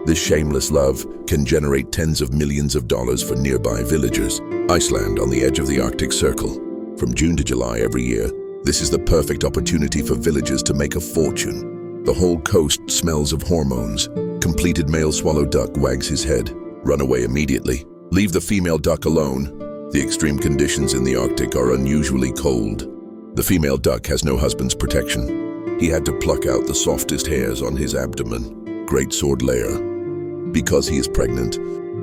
This shameless love can generate tens of millions of dollars for nearby villagers. Iceland, on the edge of the Arctic Circle. From June to July every year, this is the perfect opportunity for villagers to make a fortune. The whole coast smells of hormones. Completed male swallow duck wags his head. Run away immediately. Leave the female duck alone. The extreme conditions in the Arctic are unusually cold. The female duck has no husband's protection. He had to pluck out the softest hairs on his abdomen. Great sword layer. Because he is pregnant.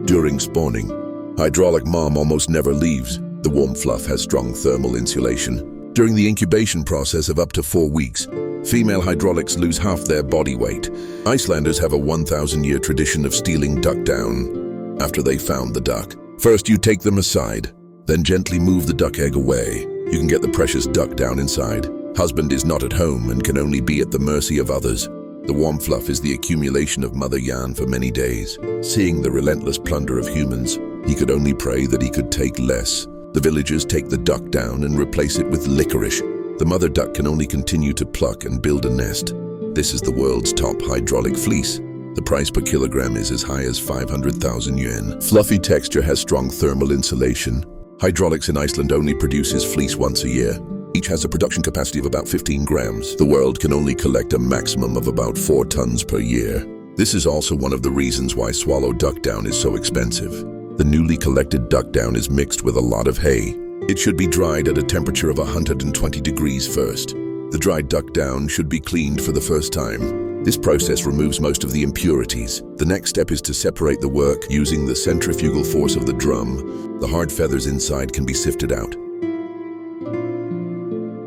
During spawning, hydraulic mom almost never leaves. The warm fluff has strong thermal insulation. During the incubation process of up to 4 weeks, female hydraulics lose half their body weight. Icelanders have a 1,000-year tradition of stealing duck down. After they found the duck, first you take them aside, then gently move the duck egg away. You can get the precious duck down inside. Husband is not at home and can only be at the mercy of others. The warm fluff is the accumulation of mother yarn for many days. Seeing the relentless plunder of humans, he could only pray that he could take less. The villagers take the duck down and replace it with licorice. The mother duck can only continue to pluck and build a nest. This is the world's top hydraulic fleece. The price per kilogram is as high as 500,000 yen. Fluffy texture has strong thermal insulation. Hydraulics in Iceland only produces fleece once a year. Each has a production capacity of about 15 grams. The world can only collect a maximum of about 4 tons per year. This is also one of the reasons why swallow duck down is so expensive. The newly collected duck down is mixed with a lot of hay. It should be dried at a temperature of 120 degrees first. The dried duck down should be cleaned for the first time. This process removes most of the impurities. The next step is to separate the work using the centrifugal force of the drum. The hard feathers inside can be sifted out.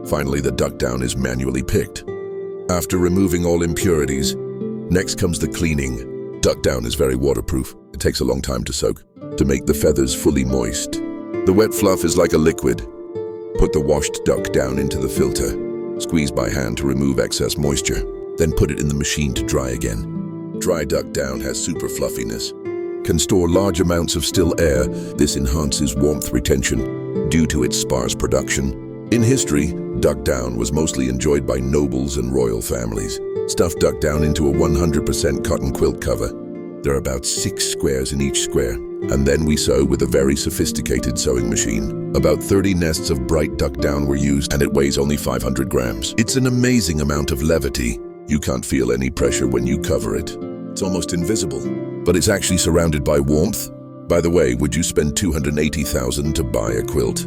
Finally, the duck down is manually picked. After removing all impurities, next comes the cleaning. Duck down is very waterproof. It takes a long time to soak, to make the feathers fully moist. The wet fluff is like a liquid. Put the washed duck down into the filter. Squeeze by hand to remove excess moisture. Then put it in the machine to dry again. Dry duck down has super fluffiness. Can store large amounts of still air. This enhances warmth retention due to its sparse production. In history, duck down was mostly enjoyed by nobles and royal families. Stuff duck down into a 100% cotton quilt cover. There are about 6 squares in each square, and then we sew with a very sophisticated sewing machine. About 30 nests of bright duck down were used, and it weighs only 500 grams. It's an amazing amount of levity. You can't feel any pressure when you cover it. It's almost invisible, but it's actually surrounded by warmth. By the way, would you spend $280,000 to buy a quilt?